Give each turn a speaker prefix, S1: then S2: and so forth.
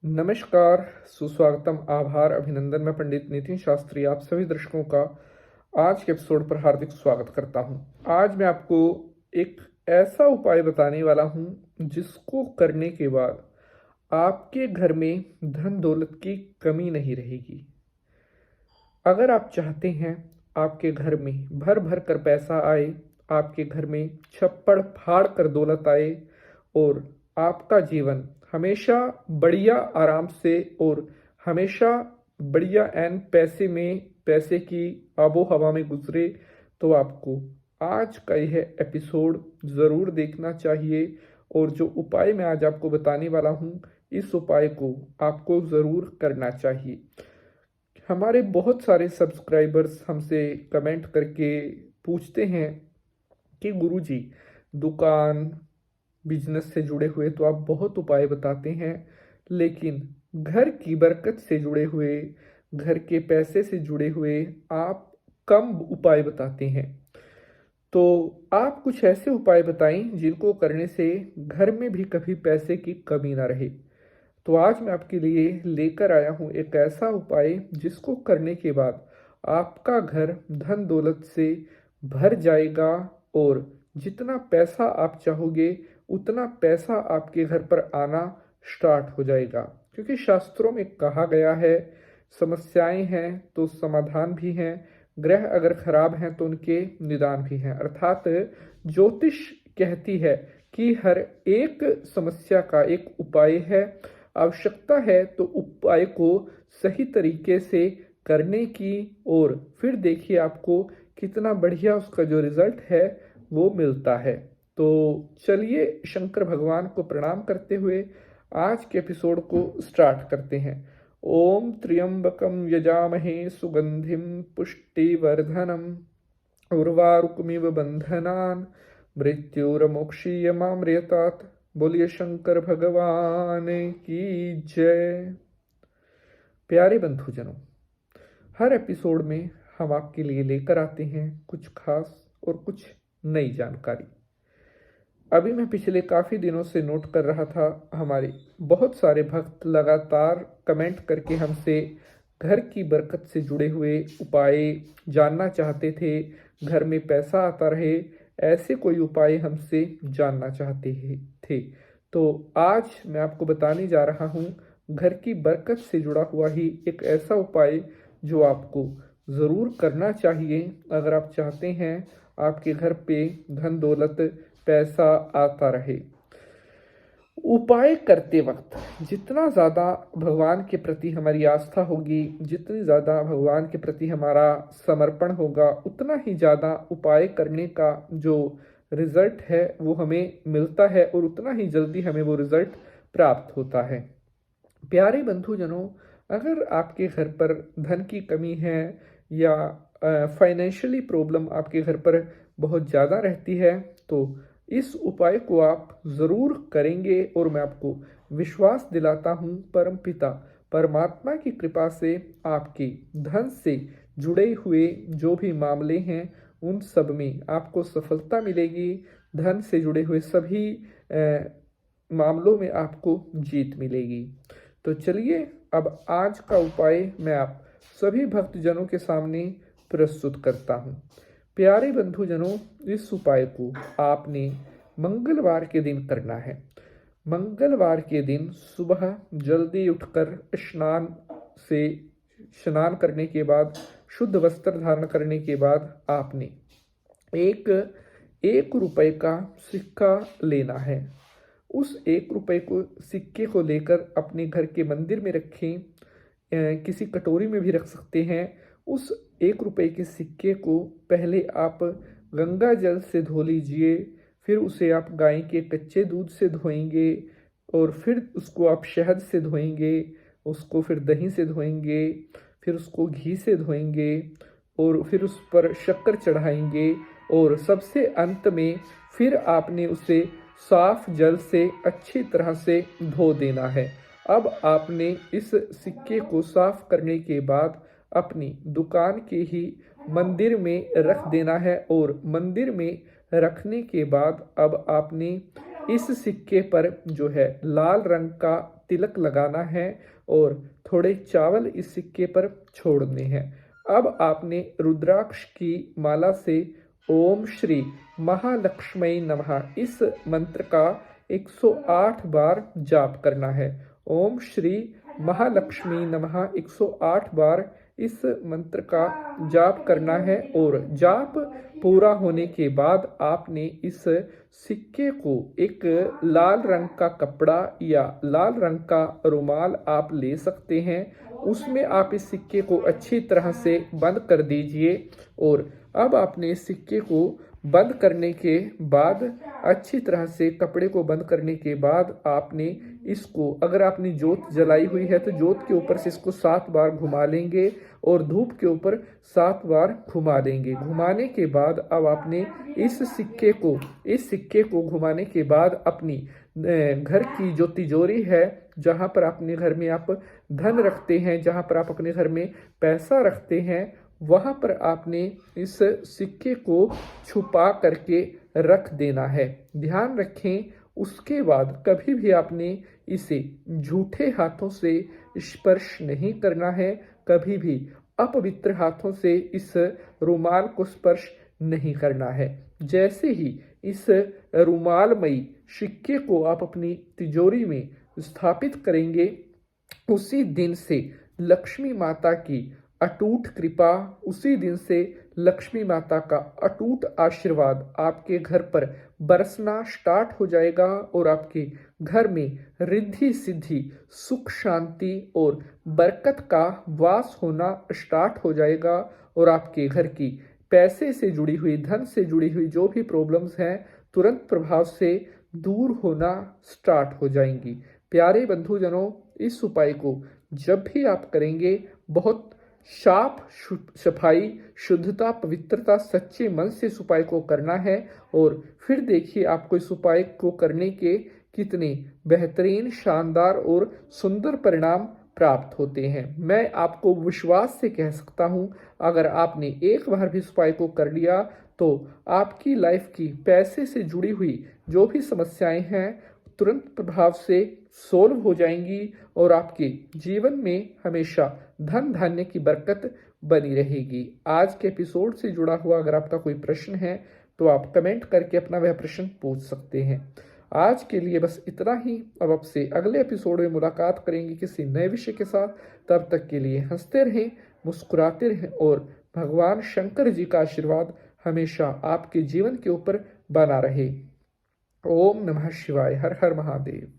S1: नमस्कार, सुस्वागतम, आभार, अभिनंदन। मैं पंडित नितिन शास्त्री आप सभी दर्शकों का आज के एपिसोड पर हार्दिक स्वागत करता हूं। आज मैं आपको एक ऐसा उपाय बताने वाला हूं जिसको करने के बाद आपके घर में धन दौलत की कमी नहीं रहेगी। अगर आप चाहते हैं आपके घर में भर भर कर पैसा आए, आपके घर में छप्पड़ फाड़ कर दौलत आए और आपका जीवन हमेशा बढ़िया आराम से और हमेशा बढ़िया एन पैसे की आबो हवा में गुजरे, तो आपको आज का यह एपिसोड ज़रूर देखना चाहिए। और जो उपाय मैं आज आपको बताने वाला हूँ, इस उपाय को आपको ज़रूर करना चाहिए। हमारे बहुत सारे सब्सक्राइबर्स हमसे कमेंट करके पूछते हैं कि गुरुजी, दुकान बिजनेस से जुड़े हुए तो आप बहुत उपाय बताते हैं, लेकिन घर की बरकत से जुड़े हुए, घर के पैसे से जुड़े हुए आप कम उपाय बताते हैं। तो आप कुछ ऐसे उपाय बताएं जिनको करने से घर में भी कभी पैसे की कमी ना रहे। तो आज मैं आपके लिए लेकर आया हूँ एक ऐसा उपाय जिसको करने के बाद आपका घर धन दौलत से भर जाएगा और जितना पैसा आप चाहोगे उतना पैसा आपके घर पर आना स्टार्ट हो जाएगा। क्योंकि शास्त्रों में कहा गया है, समस्याएं हैं तो समाधान भी हैं, ग्रह अगर खराब हैं तो उनके निदान भी हैं। अर्थात ज्योतिष कहती है कि हर एक समस्या का एक उपाय है। आवश्यकता है तो उपाय को सही तरीके से करने की, और फिर देखिए आपको कितना बढ़िया उसका जो रिजल्ट है वो मिलता है। तो चलिए शंकर भगवान को प्रणाम करते हुए आज के एपिसोड को स्टार्ट करते हैं। ओम त्र्यंबकम यजामहे सुगंधिम पुष्टिवर्धनम उर्वारुकमिव बंधनान मृत्युर्मोक्षीयमामृतात्। बोलिए शंकर भगवान की जय। प्यारे बंधुजनों, हर एपिसोड में हम आपके लिए लेकर आते हैं कुछ खास और कुछ नई जानकारी। अभी मैं पिछले काफ़ी दिनों से नोट कर रहा था, हमारे बहुत सारे भक्त लगातार कमेंट करके हमसे घर की बरकत से जुड़े हुए उपाय जानना चाहते थे। घर में पैसा आता रहे, ऐसे कोई उपाय हमसे जानना चाहते थे। तो आज मैं आपको बताने जा रहा हूँ घर की बरकत से जुड़ा हुआ ही एक ऐसा उपाय जो आपको ज़रूर करना चाहिए अगर आप चाहते हैं आपके घर पे धन दौलत पैसा आता रहे। उपाय करते वक्त जितना ज़्यादा भगवान के प्रति हमारी आस्था होगी, जितनी ज़्यादा भगवान के प्रति हमारा समर्पण होगा, उतना ही ज़्यादा उपाय करने का जो रिज़ल्ट है वो हमें मिलता है और उतना ही जल्दी हमें वो रिज़ल्ट प्राप्त होता है। प्यारे बंधुजनों, अगर आपके घर पर धन की कमी है या फाइनेंशियली प्रॉब्लम आपके घर पर बहुत ज़्यादा रहती है, तो इस उपाय को आप ज़रूर करेंगे। और मैं आपको विश्वास दिलाता हूँ, परमपिता परमात्मा की कृपा से आपके धन से जुड़े हुए जो भी मामले हैं उन सब में आपको सफलता मिलेगी। धन से जुड़े हुए सभी मामलों में आपको जीत मिलेगी। तो चलिए अब आज का उपाय मैं आप सभी भक्तजनों के सामने प्रस्तुत करता हूँ। प्यारे बंधुजनों, इस उपाय को आपने मंगलवार के दिन करना है। मंगलवार के दिन सुबह जल्दी उठकर स्नान करने के बाद, शुद्ध वस्त्र धारण करने के बाद आपने एक 1 रुपए का सिक्का लेना है। उस 1 रुपए को सिक्के को लेकर अपने घर के मंदिर में रखें, किसी कटोरी में भी रख सकते हैं। उस 1 रुपए के सिक्के को पहले आप गंगा जल से धो लीजिए, फिर उसे आप गाय के कच्चे दूध से धोएंगे और फिर उसको आप शहद से धोएंगे, उसको फिर दही से धोएंगे, फिर उसको घी से धोएंगे और फिर उस पर शक्कर चढ़ाएंगे और सबसे अंत में फिर आपने उसे साफ जल से अच्छी तरह से धो देना है। अब आपने इस सिक्के को साफ करने के बाद अपनी दुकान के ही मंदिर में रख देना है और मंदिर में रखने के बाद अब आपने इस सिक्के पर जो है लाल रंग का तिलक लगाना है और थोड़े चावल इस सिक्के पर छोड़ने हैं। अब आपने रुद्राक्ष की माला से ओम श्री महालक्ष्मी नमः इस मंत्र का 108 बार जाप करना है। ओम श्री महालक्ष्मी नमः 108 बार इस मंत्र का जाप करना है और जाप पूरा होने के बाद आपने इस सिक्के को एक लाल रंग का कपड़ा या लाल रंग का रुमाल आप ले सकते हैं, उसमें आप इस सिक्के को अच्छी तरह से बंद कर दीजिए। और अब आपने इस सिक्के को बंद करने के बाद अच्छी तरह से कपड़े को बंद करने के बाद आपने इसको, अगर आपने जोत जलाई हुई है तो जोत के ऊपर से इसको 7 बार घुमा लेंगे और धूप के ऊपर 7 बार घुमा देंगे। घुमाने के बाद अब आपने इस सिक्के को घुमाने के बाद अपनी घर की जो तिजोरी है, जहाँ पर अपने घर में आप धन रखते हैं, जहाँ पर आप अपने घर में पैसा रखते हैं, वहाँ पर आपने इस सिक्के को छुपा करके रख देना है। ध्यान रखें, उसके बाद कभी भी आपने इसे झूठे हाथों से स्पर्श नहीं करना है, कभी भी अपवित्र हाथों से इस रुमाल को स्पर्श नहीं करना है। जैसे ही इस रुमालमयी सिक्के को आप अपनी तिजोरी में स्थापित करेंगे, उसी दिन से लक्ष्मी माता की अटूट कृपा, उसी दिन से लक्ष्मी माता का अटूट आशीर्वाद आपके घर पर बरसना स्टार्ट हो जाएगा और आपके घर में रिद्धि सिद्धि, सुख शांति और बरकत का वास होना स्टार्ट हो जाएगा और आपके घर की पैसे से जुड़ी हुई, धन से जुड़ी हुई जो भी प्रॉब्लम्स हैं, तुरंत प्रभाव से दूर होना स्टार्ट हो जाएंगी। प्यारे बंधुजनों, इस उपाय को जब भी आप करेंगे, बहुत साफ सफाई, शुद्धता, पवित्रता, सच्चे मन से इस उपाय को करना है और फिर देखिए आपको इस उपाय को करने के कितने बेहतरीन, शानदार और सुंदर परिणाम प्राप्त होते हैं। मैं आपको विश्वास से कह सकता हूं, अगर आपने एक बार भी इस उपाय को कर लिया तो आपकी लाइफ की पैसे से जुड़ी हुई जो भी समस्याएं हैं तुरंत प्रभाव से सोल्व हो जाएंगी और आपके जीवन में हमेशा धन धान्य की बरकत बनी रहेगी। आज के एपिसोड से जुड़ा हुआ अगर आपका कोई प्रश्न है तो आप कमेंट करके अपना वह प्रश्न पूछ सकते हैं। आज के लिए बस इतना ही। अब आपसे अगले एपिसोड में मुलाकात करेंगे किसी नए विषय के साथ। तब तक के लिए हंसते रहें, मुस्कुराते रहें और भगवान शंकर जी का आशीर्वाद हमेशा आपके जीवन के ऊपर बना रहे। ओम नमः शिवाय। हर हर महादेव।